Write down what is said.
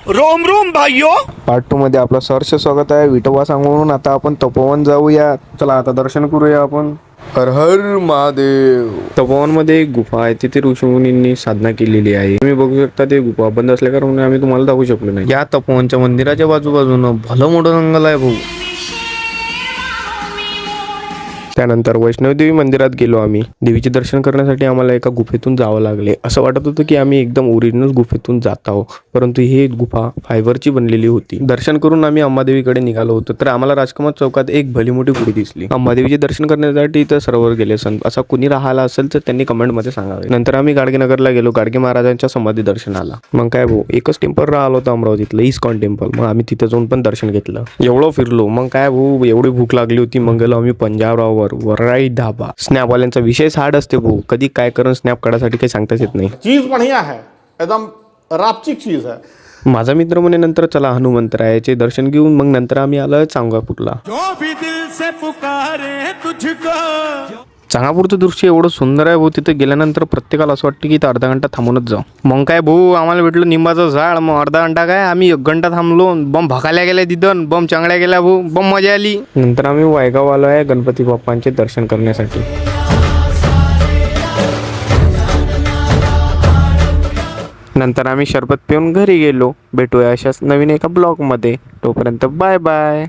Rome Rome भाइयों. Part 2 मध्ये आपलं सहर्ष स्वागत आहे. विठोबा सांगून आता आपण तपोवन जाऊया. चला आता दर्शन करूया आपण. हर हर महादेव. तपोवन मध्ये एक गुफा आहे, तिथे ऋषीमुनींनी साधना केलेली आहे. तुम्ही बघू शकता ते गुफा बंद असल्या कारण आम्ही तुम्हाला दाखवू शकलो नाही. या तपोवनच्या मंदिराच्या बाजूबाजूनं भलं मोठं जंगल आहे भाऊ. त्यानंतर वैष्णवदेवी मंदिरात गेलो आम्ही. देवीचे दर्शन करण्यासाठी आम्हाला एका गुफेतून जावं लागले. असं वाटत होतं की आम्ही एकदम ओरिजिनल गुफेतून जात आहोत, परंतु ही गुफा फायबरची बनलेली होती. दर्शन करून आम्ही अंबादेवीकडे निघालो होतो, तर आम्हाला राजकुमार चौकात एक भली मोठी गुढी दिसली. अंबादेवीचे दर्शन करण्यासाठी इथं सर्वर गेले असा कुणी राहिला असेल तर त्यांनी कमेंटमध्ये सांगावे. नंतर आम्ही गाडगेनगरला गेलो, गाडगे महाराजांच्या समाधी दर्शनाला. मग काय भाऊ, एकच टेम्पल राहिलं होतं अमरावतीतलं, इस्कॉन टेम्पल. मग आम्ही तिथं जाऊन पण दर्शन घेतलं. एवढं फिरलो. मग काय भाऊ, एवढी भूक लागली होती. मग गेलो आम्ही पंजाबराववर, वराई ढाबा. स्नॅपवाल्यांचा विषय हार्ड असते भाऊ, कधी काय करून स्नॅप काढायसाठी काही सांगताच येत नाही. चीज बढ़िया है, एकदम रापचिक चीज है. माझा मित्र म्हणे नंतर चला हनुमंतरायाचे दर्शन घेऊन मग नंतर आम्ही आलो चांगापूरला. चांगापूरचं दृश्य एवढं सुंदर आहे भाऊ, तिथे गेल्यानंतर प्रत्येकाला असं वाटतं की इथं अर्धा घंटा थांबूनच जाऊ. मग काय भाऊ, आम्हाला भेटलं निंबाचं झाड. मग अर्धा घंटा काय, आम्ही 1 घंटा थांबलो. बम भकाल्या गेल्या तिथं, बम चांगल्या गेल्या भाऊ, बम मजा आली. नंतर आम्ही वायगाव आलो आहे गणपती बाप्पांचे दर्शन करण्यासाठी. नंतर आम्ही शरबत पिऊन घरी गेलो. भेटूया अशाच नवीन एका ब्लॉगमध्ये. तोपर्यंत बाय बाय.